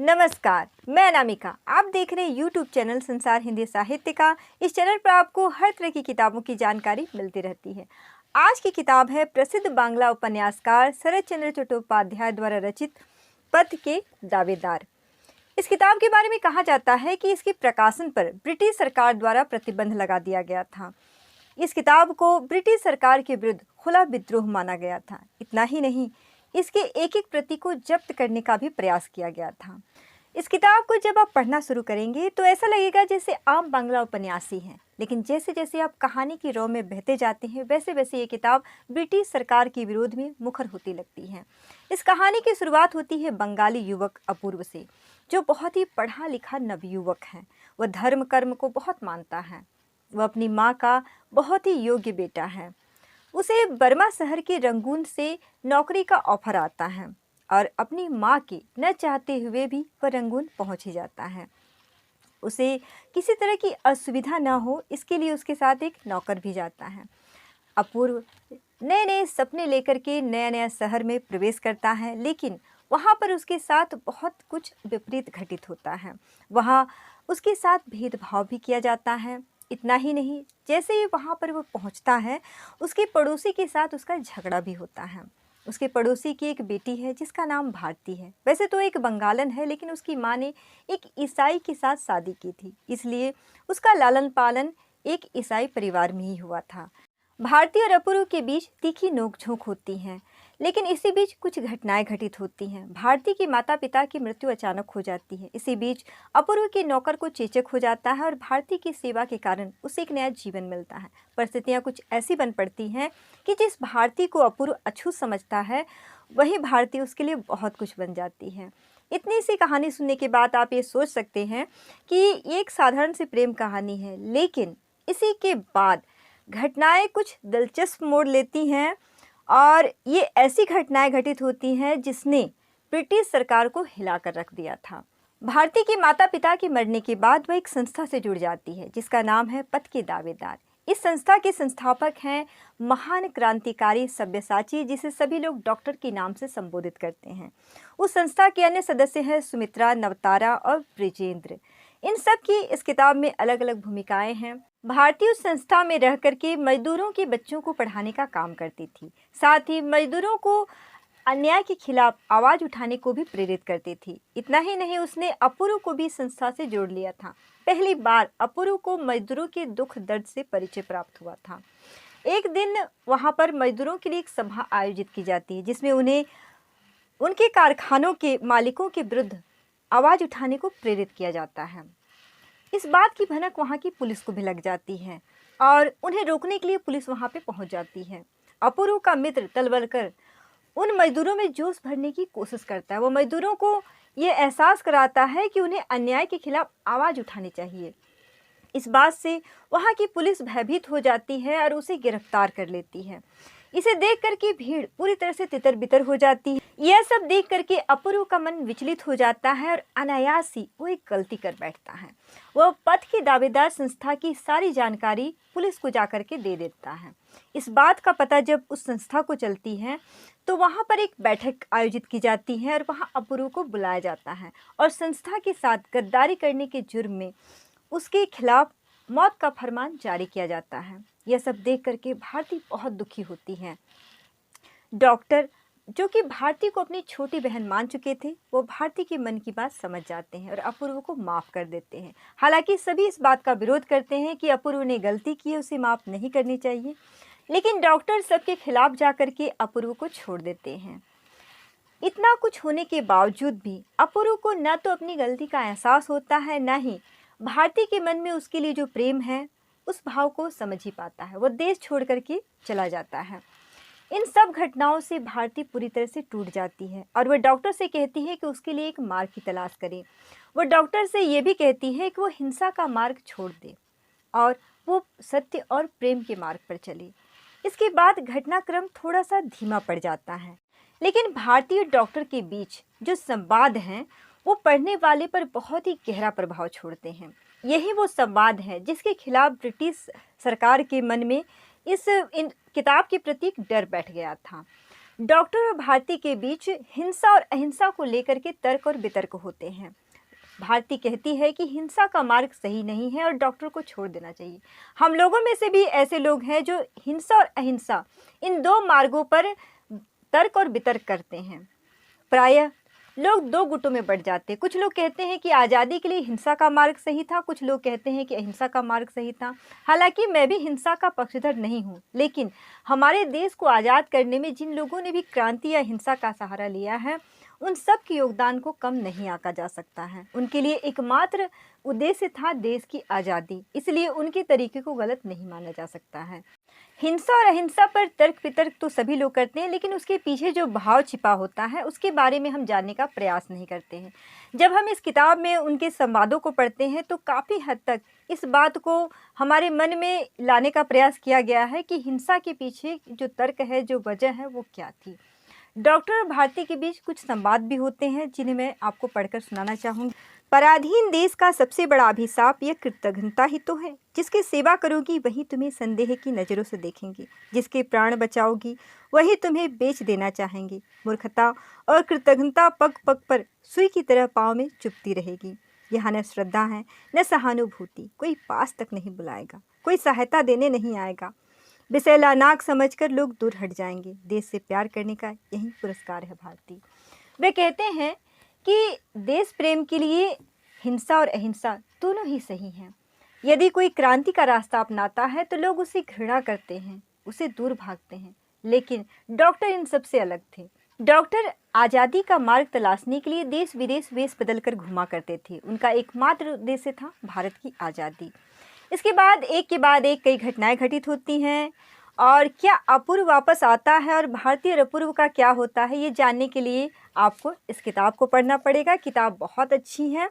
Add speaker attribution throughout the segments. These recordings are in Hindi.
Speaker 1: नमस्कार, मैं अनामिका। आप देख रहे हैं यूट्यूब चैनल संसार हिंदी साहित्य का। इस चैनल पर आपको हर तरह की किताबों की जानकारी मिलती रहती है। आज की किताब है प्रसिद्ध बांग्ला उपन्यासकार शरत चंद्र चट्टोपाध्याय द्वारा रचित पथ के दावेदार। इस किताब के बारे में कहा जाता है कि इसके प्रकाशन पर ब्रिटिश सरकार द्वारा प्रतिबंध लगा दिया गया था। इस किताब को ब्रिटिश सरकार के विरुद्ध खुला विद्रोह माना गया था। इतना ही नहीं, इसके एक एक प्रति को जब्त करने का भी प्रयास किया गया था। इस किताब को जब आप पढ़ना शुरू करेंगे तो ऐसा लगेगा जैसे आम बांग्ला उपन्यासी हैं, लेकिन जैसे जैसे आप कहानी की रौ में बहते जाते हैं वैसे वैसे ये किताब ब्रिटिश सरकार के विरोध में मुखर होती लगती है। इस कहानी की शुरुआत होती है बंगाली युवक अपूर्व से, जो बहुत ही पढ़ा लिखा नवयुवक है। वह धर्म कर्म को बहुत मानता है। वह अपनी माँ का बहुत ही योग्य बेटा है। उसे बर्मा शहर के रंगून से नौकरी का ऑफर आता है और अपनी माँ के न चाहते हुए भी वह रंगून पहुंच ही जाता है। उसे किसी तरह की असुविधा न हो इसके लिए उसके साथ एक नौकर भी जाता है। अपूर्व नए नए सपने लेकर के नया नया शहर में प्रवेश करता है, लेकिन वहाँ पर उसके साथ बहुत कुछ विपरीत घटित होता है। वहाँ उसके साथ भेदभाव भी किया जाता है। इतना ही नहीं, जैसे ही वहाँ पर वो पहुँचता है उसके पड़ोसी के साथ उसका झगड़ा भी होता है। उसके पड़ोसी की एक बेटी है जिसका नाम भारती है। वैसे तो एक बंगालन है, लेकिन उसकी माँ ने एक ईसाई के साथ शादी की थी, इसलिए उसका लालन पालन एक ईसाई परिवार में ही हुआ था। भारती और अपूर्व के बीच तीखी नोकझोंक होती हैं, लेकिन इसी बीच कुछ घटनाएं घटित होती हैं। भारती के माता पिता की मृत्यु अचानक हो जाती है। इसी बीच अपूर्व के नौकर को चेचक हो जाता है और भारती की सेवा के कारण उसे एक नया जीवन मिलता है। परिस्थितियां कुछ ऐसी बन पड़ती हैं कि जिस भारती को अपूर्व अछूत समझता है, वही भारती उसके लिए बहुत कुछ बन जाती है। इतनी सी कहानी सुनने के बाद आप ये सोच सकते हैं कि ये एक साधारण सी प्रेम कहानी है, लेकिन इसी के बाद घटनाएं कुछ दिलचस्प मोड़ लेती हैं और ये ऐसी घटनाएं घटित होती हैं जिसने ब्रिटिश सरकार को हिलाकर रख दिया था। भारती के माता पिता के मरने के बाद वह एक संस्था से जुड़ जाती है जिसका नाम है पथ के दावेदार। इस संस्था के संस्थापक हैं महान क्रांतिकारी सब्यसाची, जिसे सभी लोग डॉक्टर के नाम से संबोधित करते हैं। उस संस्था के अन्य सदस्य हैं सुमित्रा, नवतारा और ब्रिजेंद्र। इन सब की इस किताब में अलग अलग भूमिकाएं हैं। भारती उस संस्था में रह करके मजदूरों के बच्चों को पढ़ाने का काम करती थी, साथ ही मजदूरों को अन्याय के खिलाफ आवाज उठाने को भी प्रेरित करती थी। इतना ही नहीं, उसने अपूर्व को भी संस्था से जोड़ लिया था। पहली बार अपूर्व को मजदूरों के दुख दर्द से परिचय प्राप्त हुआ था। एक दिन वहां पर मजदूरों के लिए एक सभा आयोजित की जाती है जिसमें उन्हें उनके कारखानों के मालिकों के विरुद्ध आवाज उठाने को प्रेरित किया जाता है। इस बात की भनक वहाँ की पुलिस को भी लग जाती है और उन्हें रोकने के लिए पुलिस वहाँ पे पहुँच जाती है। अपूर्व का मित्र तलवलकर उन मजदूरों में जोश भरने की कोशिश करता है। वो मजदूरों को ये एहसास कराता है कि उन्हें अन्याय के खिलाफ आवाज़ उठानी चाहिए। इस बात से वहाँ की पुलिस भयभीत हो जाती है और उसे गिरफ्तार कर लेती है। इसे देख करके भीड़ पूरी तरह से तितर बितर हो जाती है। यह सब देख करके अपूर्व का मन विचलित हो जाता है और अनायास ही वो एक गलती कर बैठता है। वह पथ के दावेदार संस्था की सारी जानकारी पुलिस को जाकर के दे देता है। इस बात का पता जब उस संस्था को चलती है तो वहाँ पर एक बैठक आयोजित की जाती है और वहाँ अपूर्व को बुलाया जाता है और संस्था के साथ गद्दारी करने के जुर्म में उसके खिलाफ मौत का फरमान जारी किया जाता है। यह सब देख करके भारती बहुत दुखी होती है। डॉक्टर, जो कि भारती को अपनी छोटी बहन मान चुके थे, वो भारती के मन की बात समझ जाते हैं और अपूर्व को माफ़ कर देते हैं। हालांकि सभी इस बात का विरोध करते हैं कि अपूर्व ने गलती की है, उसे माफ़ नहीं करनी चाहिए, लेकिन डॉक्टर सबके खिलाफ जाकर के अपूर्व को छोड़ देते हैं। इतना कुछ होने के बावजूद भी अपूर्व को न तो अपनी गलती का एहसास होता है, न ही भारती के मन में उसके लिए जो प्रेम है उस भाव को समझ ही पाता है। वो देश छोड़ करके चला जाता है। इन सब घटनाओं से भारती पूरी तरह से टूट जाती है और वह डॉक्टर से कहती है कि उसके लिए एक मार्ग की तलाश करे। वो डॉक्टर से ये भी कहती है कि वो हिंसा का मार्ग छोड़ दे और वो सत्य और प्रेम के मार्ग पर चले। इसके बाद घटनाक्रम थोड़ा सा धीमा पड़ जाता है, लेकिन भारती और डॉक्टर के बीच जो संवाद हैं वो पढ़ने वाले पर बहुत ही गहरा प्रभाव छोड़ते हैं। यही वो संवाद है जिसके खिलाफ ब्रिटिश सरकार के मन में इन किताब के प्रति डर बैठ गया था। डॉक्टर और भारती के बीच हिंसा और अहिंसा को लेकर के तर्क और वितर्क होते हैं। भारती कहती है कि हिंसा का मार्ग सही नहीं है और डॉक्टर को छोड़ देना चाहिए। हम लोगों में से भी ऐसे लोग हैं जो हिंसा और अहिंसा इन दो मार्गों पर तर्क और वितर्क करते हैं। प्रायः लोग दो गुटों में बढ़ जाते हैं। कुछ लोग कहते हैं कि आज़ादी के लिए हिंसा का मार्ग सही था, कुछ लोग कहते हैं कि अहिंसा का मार्ग सही था। हालांकि मैं भी हिंसा का पक्षधर नहीं हूँ, लेकिन हमारे देश को आज़ाद करने में जिन लोगों ने भी क्रांति या हिंसा का सहारा लिया है, उन सब के योगदान को कम नहीं आंका जा सकता है। उनके लिए एकमात्र उद्देश्य था देश की आज़ादी, इसलिए उनके तरीके को गलत नहीं माना जा सकता है। हिंसा और अहिंसा पर तर्क वितर्क तो सभी लोग करते हैं, लेकिन उसके पीछे जो भाव छिपा होता है उसके बारे में हम जानने का प्रयास नहीं करते हैं। जब हम इस किताब में उनके संवादों को पढ़ते हैं तो काफ़ी हद तक इस बात को हमारे मन में लाने का प्रयास किया गया है कि हिंसा के पीछे जो तर्क है, जो वजह है, वो क्या थी। डॉक्टर और भारती के बीच कुछ संवाद भी होते हैं जिन्हें मैं आपको पढ़कर सुनाना चाहूँगी। पराधीन देश का सबसे बड़ा अभिशाप यह कृतज्ञता ही तो है। जिसकी सेवा करोगी वही तुम्हें संदेह की नज़रों से देखेंगे, जिसके प्राण बचाओगी वही तुम्हें बेच देना चाहेंगे। मूर्खता और कृतज्ञता पग पग पर सुई की तरह पाँव में चुभती रहेगी। यहाँ न श्रद्धा है न सहानुभूति, कोई पास तक नहीं बुलाएगा, कोई सहायता देने नहीं आएगा। विषैला नाक समझकर लोग दूर हट जाएंगे। देश से प्यार करने का यही पुरस्कार है भारती। वे कहते हैं कि देश प्रेम के लिए हिंसा और अहिंसा दोनों ही सही हैं। यदि कोई क्रांति का रास्ता अपनाता है तो लोग उसे घृणा करते हैं, उसे दूर भागते हैं, लेकिन डॉक्टर इन सबसे अलग थे। डॉक्टर आज़ादी का मार्ग तलाशने के लिए देश विदेश वेश बदलकर घुमा करते थे। उनका एकमात्र उद्देश्य था भारत की आज़ादी। इसके बाद एक कई घटनाएं घटित होती हैं और क्या अपूर्व वापस आता है और भारतीय और अपूर्व का क्या होता है, ये जानने के लिए आपको इस किताब को पढ़ना पड़ेगा। किताब बहुत अच्छी है।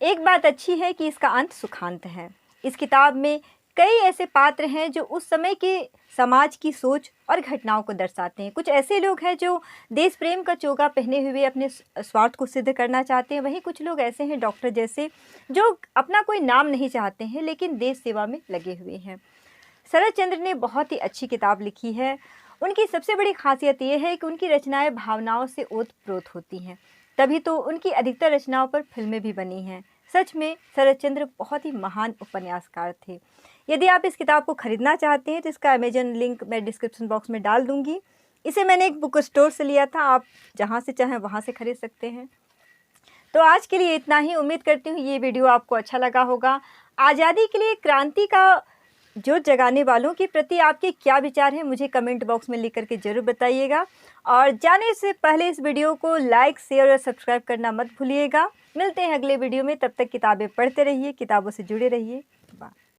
Speaker 1: एक बात अच्छी है कि इसका अंत सुखांत है। इस किताब में कई ऐसे पात्र हैं जो उस समय के समाज की सोच और घटनाओं को दर्शाते हैं। कुछ ऐसे लोग हैं जो देश प्रेम का चोगा पहने हुए अपने स्वार्थ को सिद्ध करना चाहते हैं। वहीं कुछ लोग ऐसे हैं डॉक्टर जैसे जो अपना कोई नाम नहीं चाहते हैं लेकिन देश सेवा में लगे हुए हैं। शरद चंद्र ने बहुत ही अच्छी किताब लिखी है। उनकी सबसे बड़ी खासियत ये है कि उनकी रचनाएं भावनाओं से ओत-प्रोत होती हैं, तभी तो उनकी अधिकतर रचनाओं पर फिल्में भी बनी हैं। सच में शरद चंद्र बहुत ही महान उपन्यासकार थे। यदि आप इस किताब को खरीदना चाहते हैं तो इसका अमेजन लिंक मैं डिस्क्रिप्शन बॉक्स में डाल दूंगी। इसे मैंने एक बुक स्टोर से लिया था, आप जहां से चाहें वहां से खरीद सकते हैं। तो आज के लिए इतना ही। उम्मीद करती हूँ ये वीडियो आपको अच्छा लगा होगा। आज़ादी के लिए क्रांति का जो जगाने वालों के प्रति आपके क्या विचार हैं मुझे कमेंट बॉक्स में लिख करके ज़रूर बताइएगा। और जाने से पहले इस वीडियो को लाइक, शेयर और सब्सक्राइब करना मत भूलिएगा। मिलते हैं अगले वीडियो में, तब तक किताबें पढ़ते रहिए, किताबों से जुड़े रहिए। बाय।